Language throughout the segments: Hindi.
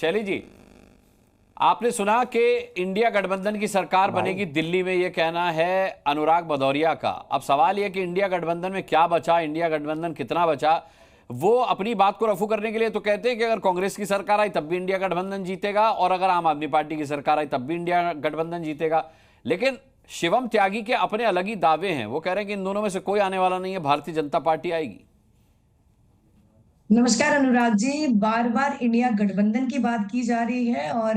शैली जी, आपने सुना कि इंडिया गठबंधन की सरकार बनेगी दिल्ली में, यह कहना है अनुराग भदौरिया का। अब सवाल यह कि इंडिया गठबंधन में क्या बचा, इंडिया गठबंधन कितना बचा। वो अपनी बात को रफू करने के लिए तो कहते हैं कि अगर कांग्रेस की सरकार आई तब भी इंडिया गठबंधन जीतेगा, और अगर आम आदमी पार्टी की सरकार आई तब भी इंडिया गठबंधन जीतेगा। लेकिन शिवम त्यागी के अपने अलग ही दावे हैं। वो कह रहे हैं कि इन दोनों में से कोई आने वाला नहीं है, भारतीय जनता पार्टी आएगी। नमस्कार अनुराग जी। बार बार इंडिया गठबंधन की बात की जा रही है और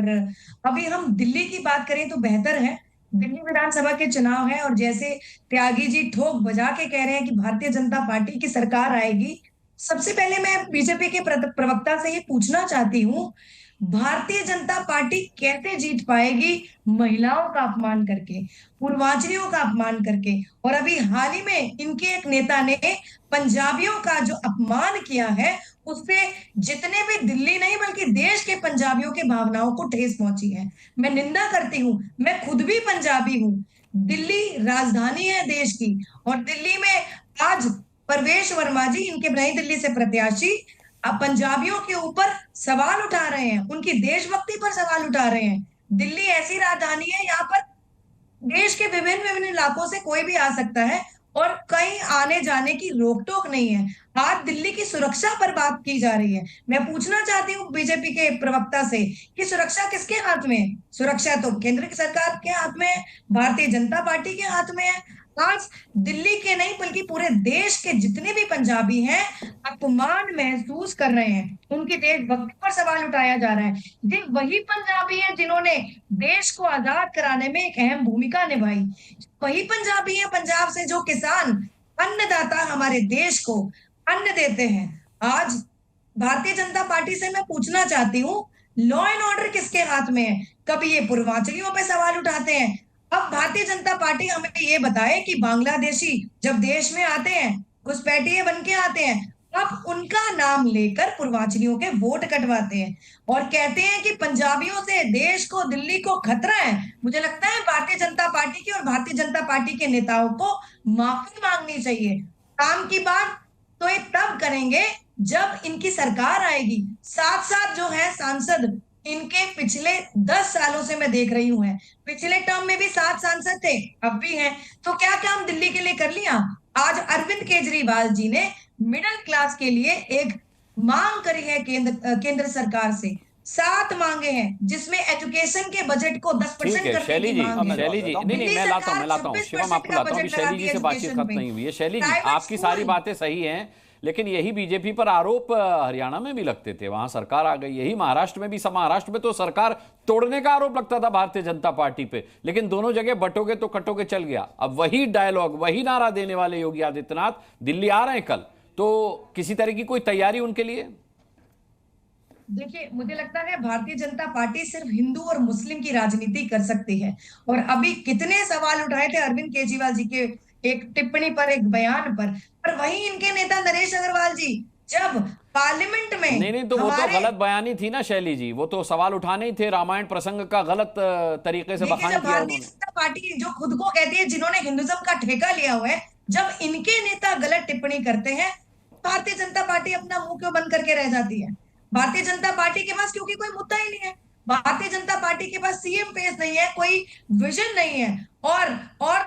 अभी हम दिल्ली की बात करें तो बेहतर है। दिल्ली विधानसभा के चुनाव है और जैसे त्यागी जी ठोक बजा के कह रहे हैं कि भारतीय जनता पार्टी की सरकार आएगी। सबसे पहले मैं बीजेपी के प्रवक्ता से ये पूछना चाहती हूँ, भारतीय जनता पार्टी कैसे जीत पाएगी? महिलाओं का अपमान करके, पूर्वांचलियों का अपमान करके, और अभी हाल ही में इनके एक नेता ने पंजाबियों का जो अपमान किया है उससे जितने भी दिल्ली नहीं बल्कि देश के पंजाबियों के भावनाओं को ठेस पहुंची है। मैं निंदा करती हूँ, मैं खुद भी पंजाबी हूँ। दिल्ली राजधानी है देश की, और दिल्ली में आज परवेश वर्मा जी, इनके नई दिल्ली से प्रत्याशी, अब पंजाबियों के ऊपर सवाल उठा रहे हैं, उनकी देशभक्ति पर सवाल उठा रहे हैं। दिल्ली ऐसी राजधानी है, यहाँ पर देश के विभिन्न विभिन्न इलाकों से कोई भी आ सकता है और कहीं आने जाने की रोक टोक नहीं है। आज दिल्ली की सुरक्षा पर बात की जा रही है। मैं पूछना चाहती हूँ बीजेपी के प्रवक्ता से कि सुरक्षा किसके हाथ में है? सुरक्षा तो केंद्र की सरकार के हाथ में है, भारतीय जनता पार्टी के हाथ में है। आज दिल्ली के नहीं बल्कि पूरे देश के जितने भी पंजाबी हैं अपमान महसूस कर रहे हैं, उनकी देशभक्ति पर सवाल उठाया जा रहा है। ये वही पंजाबी हैं जिन्होंने देश को आजाद कराने में एक अहम भूमिका निभाई। वही पंजाबी हैं पंजाब से जो किसान, अन्नदाता, हमारे देश को अन्न देते हैं। आज भारतीय जनता पार्टी से मैं पूछना चाहती हूँ, लॉ एंड ऑर्डर किसके हाथ में है? कभी ये पूर्वांचलियों पे सवाल उठाते हैं। अब भारतीय जनता पार्टी हमें ये बताए कि बांग्लादेशी जब देश में आते हैं, घुसपैठिए बन के आते हैं, अब उनका नाम लेकर पूर्वांचलियों के वोट कटवाते हैं और कहते हैं कि पंजाबियों से देश को, दिल्ली को खतरा है। मुझे लगता है भारतीय जनता पार्टी की और भारतीय जनता पार्टी के नेताओं को माफी मांगनी चाहिए। काम की बात तो ये तब करेंगे जब इनकी सरकार आएगी। साथ साथ जो है सांसद, इनके पिछले 10 सालों से मैं देख रही हूँ, पिछले टर्म में भी 7 सांसद थे, अब भी हैं। तो क्या काम दिल्ली के लिए कर लिया? आज अरविंद केजरीवाल जी ने मिडिल क्लास के लिए एक मांग करी है केंद्र सरकार से। 7 मांगे हैं जिसमें एजुकेशन के बजट को 10% ठीक है करने शैली की जी, मांग है। शैली जी, नहीं नहीं, मैं लाता हूँ शिवम, आपको लाता हूँ। अभी शैली जी से बातचीत खत्म नहीं हुई है। शैली जी, आपकी सारी बातें सही हैं, लेकिन यही बीजेपी पर आरोप हरियाणा में भी लगते थे, वहां सरकार आ गई। यही महाराष्ट्र में भी, महाराष्ट्र में तो सरकार तोड़ने का आरोप लगता था भारतीय जनता पार्टी पे, लेकिन दोनों जगह बटोगे तो कटोगे चल गया। अब वही डायलॉग, वही नारा देने वाले योगी आदित्यनाथ दिल्ली आ रहे हैं कल, तो किसी तरह की कोई तैयारी उनके लिए? देखिए, मुझे लगता है भारतीय जनता पार्टी सिर्फ हिंदू और मुस्लिम की राजनीति कर सकती है। और अभी कितने सवाल उठाए थे अरविंद केजरीवाल जी के एक टिप्पणी पर, एक बयान पर वही इनके नेता नरेश अग्रवाल जी जब पार्लियामेंट में, नहीं नहीं, तो वो तो गलत बयानी थी ना शैली जी, वो तो सवाल उठाने ही थे, रामायण प्रसंग का गलत तरीके से बखान किया भारतीय उन्होंने। जनता पार्टी जो खुद को कहती है जिन्होंने हिंदुज्म का ठेका लिया हुआ है, जब इनके नेता गलत टिप्पणी करते हैं, भारतीय जनता पार्टी अपना मुंह क्यों बंद करके रह जाती है? भारतीय जनता पार्टी के पास क्योंकि कोई मुद्दा ही नहीं है। भारतीय जनता पार्टी के पास सीएम पेश नहीं है, कोई विजन नहीं है। और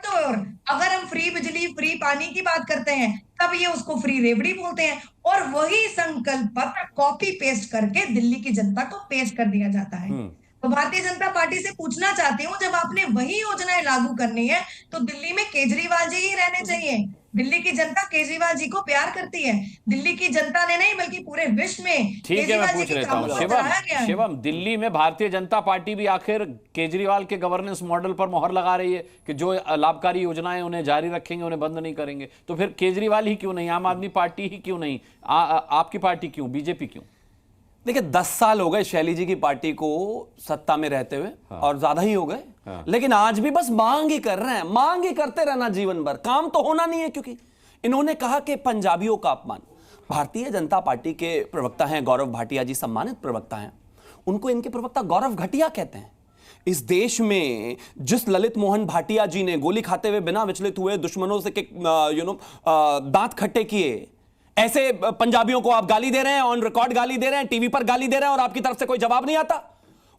तो और अगर हम फ्री बिजली, फ्री पानी की बात करते हैं तब ये उसको फ्री रेवड़ी बोलते हैं, और वही संकल्प पत्र कॉपी पेस्ट करके दिल्ली की जनता को पेश कर दिया जाता है। तो भारतीय जनता पार्टी से पूछना चाहती हूँ, जब आपने वही योजनाएं लागू करनी है तो दिल्ली में केजरीवाल जी ही रहने चाहिए। दिल्ली की जनता केजरीवाल जी को प्यार करती है। दिल्ली की जनता ने नहीं बल्कि पूरे विश्व में ठीक है, मैं पूछ लेता हूँ शिवम, दिल्ली में भारतीय जनता पार्टी भी आखिर केजरीवाल के गवर्नेंस मॉडल पर मोहर लगा रही है कि जो लाभकारी योजनाएं उन्हें जारी रखेंगे, उन्हें बंद नहीं करेंगे। तो फिर केजरीवाल ही क्यों नहीं, आम आदमी पार्टी ही क्यों नहीं, आपकी पार्टी क्यों, बीजेपी क्यों? देखिए 10 साल हो गए शैली जी की पार्टी को सत्ता में रहते हुए, हाँ। और ज्यादा ही हो गए, हाँ। लेकिन आज भी बस मांग ही कर रहे हैं, मांग ही करते रहना जीवन भर, काम तो होना नहीं है। क्योंकि इन्होंने कहा कि पंजाबियों का अपमान, भारतीय जनता पार्टी के प्रवक्ता हैं गौरव भाटिया जी, सम्मानित प्रवक्ता हैं, उनको इनके प्रवक्ता गौरव घटिया कहते हैं। इस देश में जिस ललित मोहन भाटिया जी ने गोली खाते हुए बिना विचलित हुए दुश्मनों से दांत खट्टे किए, ऐसे पंजाबियों को आप गाली दे रहे हैं, ऑन रिकॉर्ड गाली दे रहे हैं, टीवी पर गाली दे रहे हैं और आपकी तरफ से कोई जवाब नहीं आता।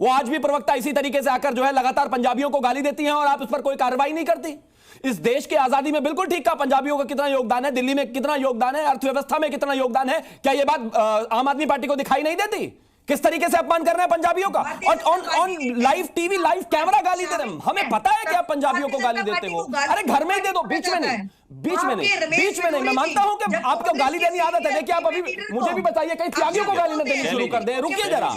वो आज भी प्रवक्ता इसी तरीके से आकर जो है लगातार पंजाबियों को गाली देती हैं और आप उस पर कोई कार्रवाई नहीं करती। इस देश की आजादी में बिल्कुल ठीक कहा, पंजाबियों का कितना योगदान है, दिल्ली में कितना योगदान है, अर्थव्यवस्था में कितना योगदान है, क्या यह बात आम आदमी पार्टी को दिखाई नहीं देती? किस तरीके से अपमान कर रहे हैं पंजाबियों का, और on live TV live camera गाली दे रहे हैं। हमें पता है कि आप पंजाबियों को गाली देते हो, अरे घर में ही दे दो, बीच में नहीं, बीच में नहीं, बीच में नहीं। मैं मानता हूं कि आपको गाली देनी आदत है, देखिए आप अभी मुझे भी बताइए कहीं त्यागियों को गाली न देनी शुरू कर दे। रुकिए जरा,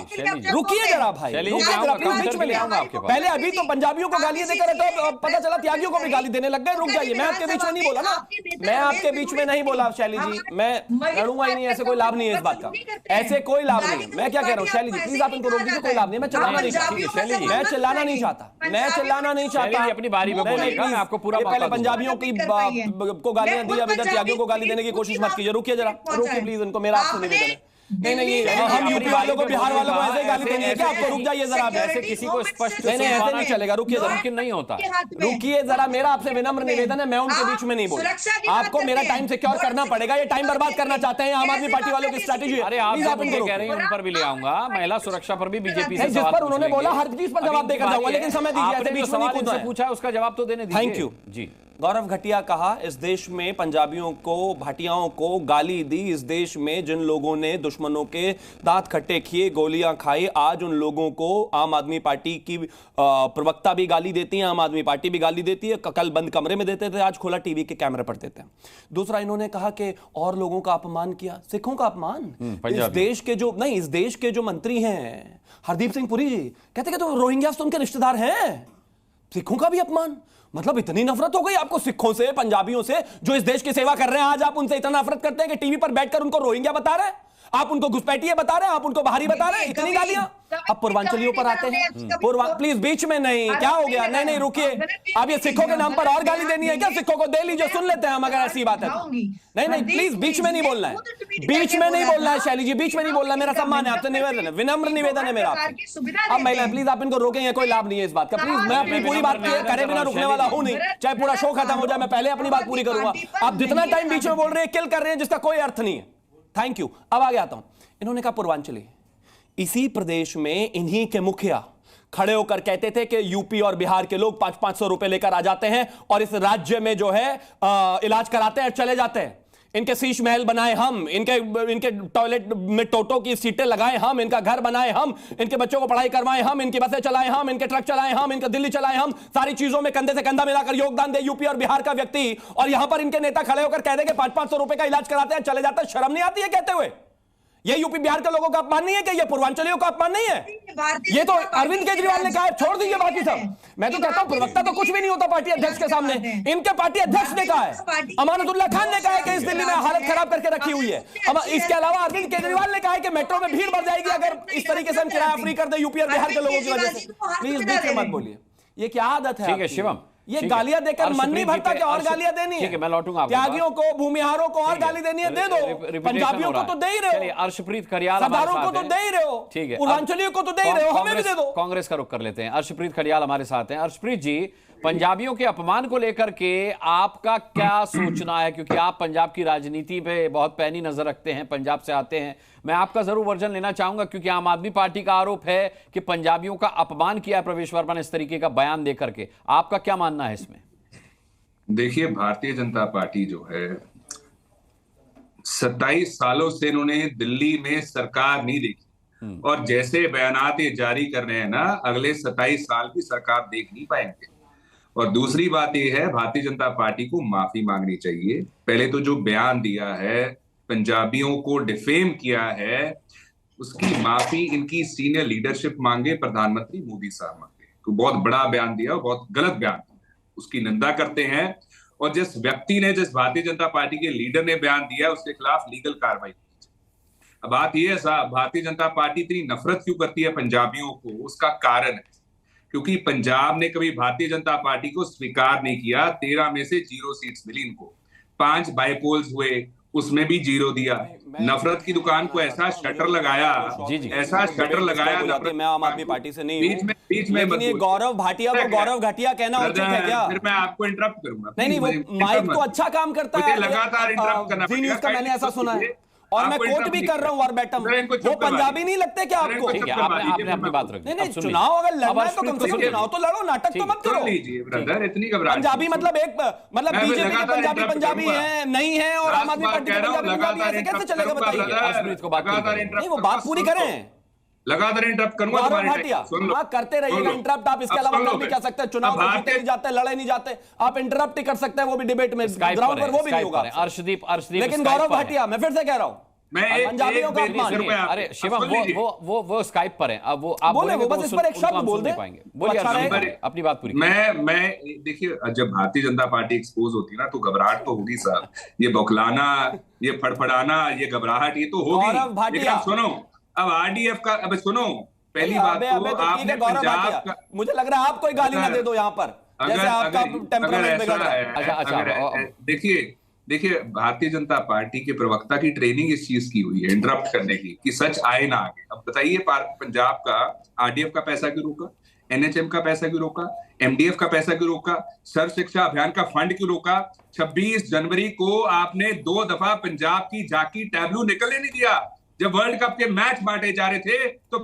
रुकिए जरा भाई, रुकिए जरा प्लीज, बीच में नहीं आऊंगा आपके पास। पहले अभी तो पंजाबियों को गालियां देकर तो पता चला त्यागियों को भी गाली देने लग गए। रुक जाइए, मैं आपके बीच में नहीं बोला ना, मैं आपके बीच में नहीं बोला शैली जी, मैं लड़ूंगा ही नहीं, ऐसे कोई लाभ नहीं है इस बात का, ऐसे कोई लाभ नहीं है। मैं क्या कह रहा हूँ शैली जी, प्लीज आप इनको रोक दीजिए, कोई लाभ नहीं है। मैं चिल्लाना नहीं चाहता, मैं चिल्लाना नहीं चाहता, मैं चिल्लाना नहीं चाहता। अपनी बारी में बोलिएगा, मैं आपको पूरा पहले पंजाबियों की को गालियां दी, अब इधर त्यागियों को गाली देने की कोशिश मत कीजिए। रुकिए जरा, रुकिए प्लीज, इनको मेरा आपसे निवेदन है। नहीं, हम यूपी वालों को, बिहार वालों को ऐसे ही गाली देनी है क्या आपको? रुक जाइए जरा, ऐसे किसी को स्पष्ट नहीं, ऐसे नहीं चलेगा, रुकिए जरा, मुमकिन नहीं होता। रुकिए जरा, मेरा आपसे विनम्र निवेदन है, मैं उनके बीच में नहीं बोला। आपको मेरा टाइम सिक्योर करना पड़ेगा, ये टाइम बर्बाद करना चाहते हैं आम आदमी पार्टी वालों की स्ट्रैटेजी है। अरे आप इनको कह रहे हैं, उन पर भी ले आऊंगा, महिला सुरक्षा पर भी बीजेपी से जिस पर उन्होंने बोला हर चीज पर जवाब देकर जाऊंगा, लेकिन समय दीजिए, ऐसे बीच में नहीं कूदना है। पूछा उसका जवाब तो देने दीजिए। थैंक यू जी। गौरव घटिया कहा, इस देश में पंजाबियों को, भाटियाओं को गाली दी, इस देश में जिन लोगों ने दुश्मनों के दांत खट्टे किए, गोलियां खाई, आज उन लोगों को आम आदमी पार्टी की प्रवक्ता भी गाली देती है, आम आदमी पार्टी भी गाली देती है। कल बंद कमरे में देते थे, आज खुला टीवी के कैमरे पर देते हैं। दूसरा, इन्होंने कहा कि और लोगों का अपमान किया, सिखों का अपमान। इस देश के जो नहीं, इस देश के जो मंत्री हैं हरदीप सिंह पुरी जी कहते कि तो रोहिंग्या तो उनके रिश्तेदार हैं, सिखों का भी अपमान। मतलब इतनी नफरत हो गई आपको सिखों से, पंजाबियों से, जो इस देश की सेवा कर रहे हैं, आज आप उनसे इतना नफरत करते हैं कि टीवी पर बैठकर उनको रोहिंग्या बता रहे हैं, आप उनको घुसपैठिए बता रहे हैं, आप उनको बाहरी बता रहे हैं, इतनी गालियां। अब पूर्वांचलियों पर आते हैं, प्लीज बीच में नहीं, क्या हो गया? नहीं नहीं रुकिए, अब ये सिखों के नाम पर और गाली देनी है क्या? सिखों को दे लीजिए, सुन लेते हैं हम अगर ऐसी बात है तो। नहीं नहीं प्लीज बीच में नहीं बोलना है, बीच में नहीं बोलना है शैली जी, बीच में नहीं बोलना। मेरा सम्मान है आपसे, निवेदन है, विनम्र निवेदन है मेरा आपसे। अब महिला प्लीज आप इनको रोकेंगे, कोई लाभ नहीं है इस बात का। प्लीज मैं अपनी पूरी बात करे बिना रुकने वाला हूं नहीं, चाहे पूरा शो खत्म हो जाए, मैं पहले अपनी बात पूरी करूंगा। आप जितना टाइम बीच में बोल रहे हैं, किल कर रहे हैं, जिसका कोई अर्थ नहीं है। Thank you. अब आगे आता हूं। इन्होंने कहा पूर्वांचली, इसी प्रदेश में इन्हीं के मुखिया खड़े होकर कहते थे कि यूपी और बिहार के लोग 500-500 रुपए लेकर आ जाते हैं और इस राज्य में जो है इलाज कराते हैं, चले जाते हैं। इनके शीश महल बनाए हम, इनके टॉयलेट में टोटो की सीटें लगाए हम, इनका घर बनाए हम, इनके बच्चों को पढ़ाई करवाए हम, इनकी बसें चलाए हम, इनके ट्रक चलाए हम, इनका दिल्ली चलाए हम, सारी चीजों में कंधे से कंधा मिलाकर योगदान दे यूपी और बिहार का व्यक्ति, और यहां पर इनके नेता खड़े होकर कह देंगे 500-500 रुपए का इलाज कराते हैं, चले जाते हैं। शर्म नहीं आती है कहते हुए? ये यूपी बिहार के लोगों का अपमान नहीं है कि ये पूर्वांचलियों का अपमान नहीं है? ये तो अरविंद केजरीवाल ने कहा है, छोड़ दीजिए बाकी सब। मैं तो कहता हूं प्रवक्ता तो कुछ भी नहीं होता पार्टी अध्यक्ष के सामने, इनके पार्टी अध्यक्ष ने कहा है, अमानतुल्लाह खान ने कहा है कि इस दिल्ली में हालत खराब करके रखी हुई है। इसके अलावा अरविंद केजरीवाल ने कहा है कि मेट्रो में भीड़ बढ़ जाएगी अगर इस तरीके से हम किराया फ्री कर दे यूपी और बिहार के लोगों की वजह से। प्लीज बीच में मत बोलिए, ये क्या आदत है? ठीक है शिवम, ये गालियां देकर मन नहीं भरता कि और गालियां देनी है? ठीक है, मैं लौटूंगा। त्यागियों को, भूमिहारों को और गाली देनी है, दे दो। पंजाबियों को तो दे ही रहे हो, अर्शप्रीत खड़ियाल सरदारों को तो दे ही रहे हो, ठीक है, पूर्वांचलियों को तो दे ही रहे हो, हमें भी दे दो। कांग्रेस का रुख कर लेते हैं। अर्शप्रीत खड़ियाल हमारे साथ हैं। अर्शप्रीत जी, पंजाबियों के अपमान को लेकर के आपका क्या सोचना है? क्योंकि आप पंजाब की राजनीति पे बहुत पैनी नजर रखते हैं, पंजाब से आते हैं। मैं आपका जरूर वर्जन लेना चाहूंगा, क्योंकि आम आदमी पार्टी का आरोप है कि पंजाबियों का अपमान किया है प्रवेश वर्मा ने इस तरीके का बयान देकर के। आपका क्या मानना है इसमें? देखिए, भारतीय जनता पार्टी जो है 27 सालों से इन्होंने दिल्ली में सरकार नहीं देखी, और जैसे बयानात ये जारी कर रहे हैं ना, अगले 27 साल की सरकार देख नहीं पाएंगे। और दूसरी बात ये है, भारतीय जनता पार्टी को माफी मांगनी चाहिए। पहले तो जो बयान दिया है, पंजाबियों को डिफेम किया है, उसकी माफी इनकी सीनियर लीडरशिप मांगे, प्रधानमंत्री मोदी साहब मांगे। तो बहुत बड़ा बयान दिया, बहुत गलत बयान दिया, उसकी निंदा करते हैं। और जिस व्यक्ति ने, जिस भारतीय जनता पार्टी के लीडर ने बयान दिया, उसके खिलाफ लीगल कार्रवाई की जाए। अब बात यह है साहब, भारतीय जनता पार्टी इतनी नफरत क्यों करती है पंजाबियों को? उसका कारण है क्योंकि पंजाब ने कभी भारतीय जनता पार्टी को स्वीकार नहीं किया। 13 में से 0 सीट्स मिली इनको, 5 बाईपोल्स हुए, उसमें भी 0 दिया। नफरत की दुकान को ऐसा शटर लगाया, जी। ऐसा शटर लगाया नफरत। मैं आम आदमी पार्टी से नहीं हूं, बीच में लेकिन ये गौरव भाटिया को गौरव घटिया कहना उचित है क्या? फिर मैं आपको इंटरप्ट करूंगा। नहीं, वो माइक तो अच्छा काम करता है, लगातार इंटरप्ट करना जी न्यूज़ का मैंने ऐसा सुना है, और मैं कोट भी कर रहा हूं वर्बैटम। वो पंजाबी नहीं लगते क्या आपको? ठीक है, आपने अपनी बात रखी। नहीं, चुनाव अगर लड़ना है तो कम से कम चुनाव तो लड़ो, नाटक तो मत करो। ब्रदर इतनी घबराहट, पंजाबी मतलब बीजेपी के पंजाबी है नहीं है, और आम आदमी पार्टी के पंजाबी ऐसे कैसे चलेगा बताइए? हर्षप्रीत को बात नहीं, वो बात पूरी करें। लगातार इंटरप्ट करूंगा तुम्हारे हाँ, करते रहिएगा इंटरप्ट। आप इसके अलावा कुछ नहीं कह सकते। चुनाव में जीते नहीं जाते, लड़े नहीं जाते, आप इंटरप्ट ही कर सकते हैं, वो भी डिबेट में, ग्राउंड पर वो भी नहीं होगा। अर्शदीप लेकिन गौरव भाटिया, मैं फिर से कह रहा हूं, पंजाबियों का अपमान। अरे शिवम, वो स्काइप पर हैं, अब वो आप बोले, वो बस इस पर एक शब्द बोल दे, बोलिए अपनी बात पूरी। मैं देखिए, जब भारतीय जनता पार्टी एक्सपोज होती है ना तो घबराहट तो होगी साहब, ये बौखलाना, ये फड़फड़ाना, ये घबराहट, ये तो होगी। लेकिन सुनो, अब आरडीएफ का, अब सुनो, पहली बात तो आपने पंजाब का, मुझे लग रहा है आप कोई गाली ना दे दो यहाँ पर, जैसे आपका टेम्परामेंट बिगड़ रहा है। देखिए भारतीय जनता पार्टी के प्रवक्ता की ट्रेनिंग इस चीज की हुई है, इंटरप्ट करने की, कि सच आए ना आगे। अब बताइए, पंजाब का आरडीएफ का पैसा क्यों रोका, एनएचएम का पैसा क्यों रोका, एमडीएफ का पैसा क्यों रोका, सर्व शिक्षा अभियान का फंड क्यों रोका? 26 जनवरी को आपने 2 दफा पंजाब की झांकी टैब्लू निकलने नहीं दिया। जब वर्ल्ड कप के मैच बांटे जा रहे थे तो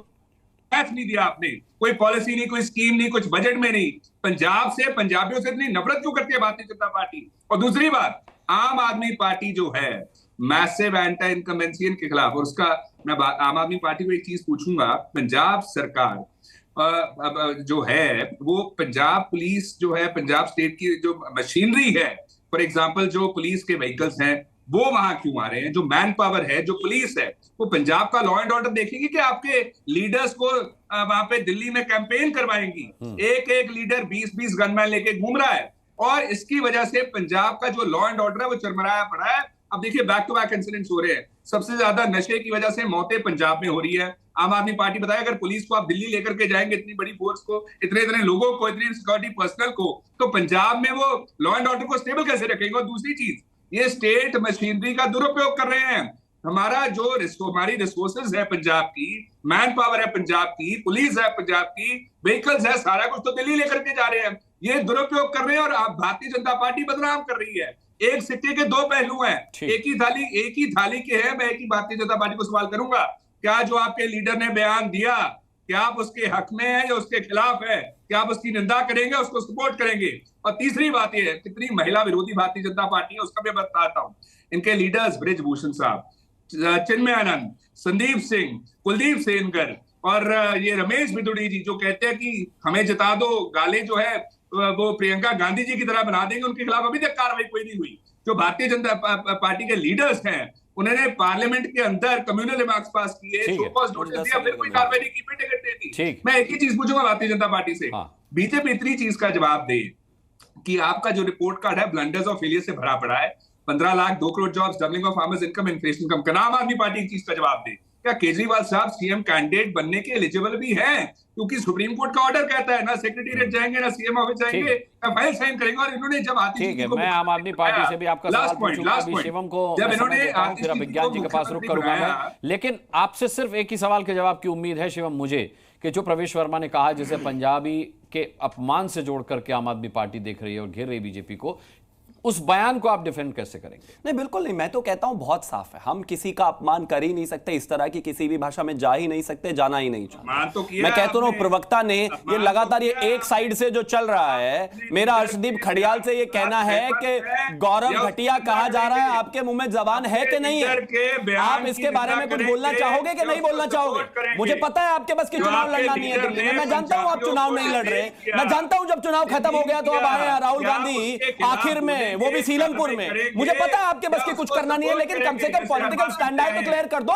मैच नहीं दिया आपने, कोई पॉलिसी नहीं, कोई स्कीम नहीं, कुछ बजट में नहीं। पंजाब से, पंजाबियों से इतनी नफरत क्यों करती है भारतीय जनता पार्टी? और दूसरी बात, आम आदमी पार्टी जो है मैसिव एंटी इनकम्बेंसी के खिलाफ, और उसका मैं आम आदमी पार्टी को एक चीज पूछूंगा, पंजाब सरकार जो है, वो पंजाब पुलिस जो है, पंजाब स्टेट की जो मशीनरी है, फॉर एग्जांपल जो पुलिस के व्हीकल्स हैं, वो वहां क्यों आ रहे हैं? जो मैन पावर है, जो पुलिस है, वो पंजाब का लॉ एंड ऑर्डर देखेगी कि आपके लीडर्स को वहां पे दिल्ली में कैंपेन करवाएंगी? एक एक लीडर 20-20 गनमैन लेके घूम रहा है, और इसकी वजह से पंजाब का जो लॉ एंड ऑर्डर है वो चरमराया पड़ा है। अब देखिए, बैक टू बैक इंसिडेंट्स हो रहे हैं। सबसे ज्यादा नशे की वजह से मौतें पंजाब में हो रही है। आम आदमी पार्टी बताए, अगर पुलिस को आप दिल्ली लेकर के जाएंगे, इतनी बड़ी फोर्स को, इतने इतने लोगों को, इतनी सिक्योरिटी पर्सनल को, तो पंजाब में वो लॉ एंड ऑर्डर को स्टेबल कैसे रखेंगे? और दूसरी चीज, ये स्टेट मशीनरी का दुरुपयोग कर रहे हैं। हमारा जो हमारी रिसोर्सेज है पंजाब की, मैन पावर है पंजाब की, पुलिस है पंजाब की, व्हीकल्स है, सारा कुछ तो दिल्ली लेकर के जा रहे हैं। ये दुरुपयोग कर रहे हैं, और भारतीय जनता पार्टी बदनाम कर रही है। एक सिक्के के 2 पहलू हैं, एक ही थाली के हैं। मैं एक ही भारतीय जनता पार्टी को सवाल करूंगा, क्या जो आपके लीडर ने बयान दिया, क्या आप उसके हक में है या उसके खिलाफ है? क्या आप उसकी निंदा करेंगे, उसको सपोर्ट करेंगे? और तीसरी बात यह है, कितनी महिला विरोधी भारतीय जनता पार्टी है, उसका मैं बताता हूं। इनके लीडर्स ब्रिजभूषण साहब, चिन्मय आनंद, संदीप सिंह, कुलदीप सेनगर, और ये रमेश बिदुड़ी जी, जो कहते हैं कि हमें जिता दो, गाले जो है वो प्रियंका गांधी जी की तरह बना देंगे, उनके खिलाफ अभी तक कार्रवाई कोई नहीं हुई। जो भारतीय जनता पार्टी के लीडर्स हैं, उन्होंने पार्लियामेंट के अंदर कम्युनल रिमार्क्स पास किए, नोटिस दिया, फिर कोई कार्रवाई नहीं की, टिकट दे दी। मैं एक ही चीज पूछूंगा भारतीय जनता पार्टी से, बीजेपी इतनी चीज का जवाब दे कि आपका जो रिपोर्ट कार्ड है ब्लंडर्स और फेलियर से भरा पड़ा है, 15 lakh 2 crore jobs, doubling of farmers income, inflation कम करना। आम आदमी पार्टी एक चीज का जवाब दे, क्या केजरीवाल साहब सीएम कैंडिडेट बनने के एलिजिबल भी हैं? क्योंकि सुप्रीम कोर्ट का ऑर्डर कहता है, ना सेक्रेटेरिएट जाएंगे, ना सीएम ऑफिस जाएंगे, ना फाइल साइन करेंगे। और इन्होंने जब ठीक है, मैं आम आदमी पार्टी से भी आपका सवाल पूछूंगा, शिवम को जब इन्होंने फिर विज्ञान जी के पास रुक करूंगा मैं, लेकिन आपसे सिर्फ एक ही सवाल के जवाब की उम्मीद है शिवम मुझे, कि जो प्रवेश वर्मा ने कहा, जिसे पंजाबी के अपमान से जोड़ करके आम आदमी पार्टी देख रही है और घेर रही बीजेपी को, उस बयान को आप डिफेंड कैसे करेंगे? नहीं, बिल्कुल नहीं। मैं तो कहता हूं बहुत साफ है, हम किसी का अपमान कर ही नहीं सकते, इस तरह की किसी भी भाषा में जा ही नहीं सकते, जाना ही नहीं चाहते। तो मैं कहता हूं प्रवक्ता ने ये लगातार ये एक साइड से जो चल रहा है, मेरा अर्शदीप खड़ियाल से ये कहना है कि गौरव घटिया कहा जा रहा है, आपके मुंह में जबान है कि नहीं है? आप इसके बारे में कुछ बोलना चाहोगे कि नहीं बोलना चाहोगे? मुझे पता है आपके बस की चुनाव लड़ना नहीं है दिल्ली में, मैं जानता हूं आप चुनाव नहीं लड़ रहे, मैं जानता हूं जब चुनाव खत्म हो गया तो अब आए राहुल गांधी आखिर में, वो भी सीलमपुर में। मुझे पता है आपके बस की कुछ करना नहीं है, लेकिन कम से कम पॉलिटिकल स्टैंड तो क्लियर कर दो।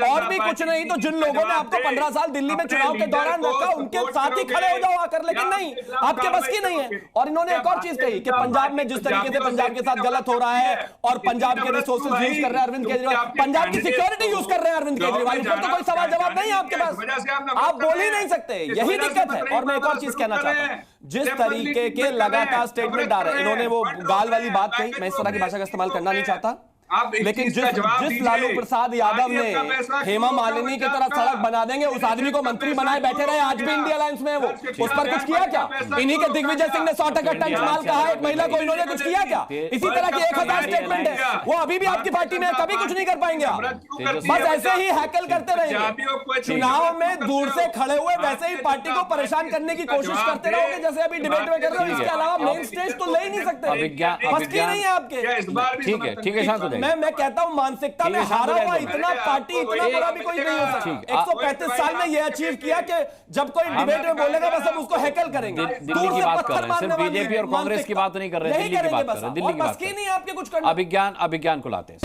और भी कुछ नहीं तो जिन लोगों ने आपको 15 साल दिल्ली में चुनाव के दौरान रखा, उनके साथ ही खड़े हो जाओ आकर, लेकिन नहीं, आपके बस की नहीं है। और इन्होंने एक और चीज कही कि पंजाब में जिस तरीके से पंजाब के साथ गलत हो रहा है और पंजाब के रिसोर्सेज यूज कर रहे हैं अरविंद केजरीवाल, पंजाब की सिक्योरिटी यूज कर रहे हैं अरविंद केजरीवाल, इस पर तो कोई सवाल जवाब नहीं है आपके पास, आप बोल ही नहीं सकते, यही दिक्कत है। और मैं एक और चीज कहना चाहता हूं, जिस तरीके के लगातार स्टेटमेंट आ रहे हैं, इन्होंने वो गाल वाली बात कही, मैं इस तरह की भाषा का इस्तेमाल करना नहीं चाहता, आप एक लेकिन चीज का जवाब जिस दीजिए। लालू प्रसाद यादव ने आईएएफ का पैसा हेमा क्यों मालिनी की तरह पंजाब सड़क का? बना देंगे, उस आदमी को मंत्री बनाए बैठे रहे, आज भी इंडिया अलायंस में है वो, उस पर कुछ किया क्या? इन्हीं के दिग्विजय सिंह ने 100% टंच माल कहा है एक महिला को, इन्होंने कुछ किया क्या? इसी तरह की 1000 स्टेटमेंट है, वो अभी भी आपकी पार्टी में है, कभी कुछ नहीं कर पाएंगे आप। बस ऐसे ही हैकल करते रहेंगे, चुनाव में दूर से खड़े हुए वैसे ही पार्टी को परेशान करने की कोशिश करते रहोगे जैसे अभी डिबेट में कर रहे हो। इसके अलावा मेन स्टेज तो ले ही नहीं सकते, बस की नहीं है आपके। ठीक है, शांत हो जाइए। मैं कहता हूं मानसिकता में हारा हुआ इतना पार्टी इतना बुरा भी कोई नहीं हो सकता। 135 साल में ये अचीव किया कि जब कोई डिबेट में बोलेगा बस हम उसको हैकल करेंगे। दिल्ली की बात कर रहे हैं, सिर्फ बीजेपी और कांग्रेस की बात नहीं कर रहे, दिल्ली की बात कर रहे हैं, दिल्ली की बात कर रहे हैं। नहीं आपके कुछ करना। अभिज्ञान को लाते हैं।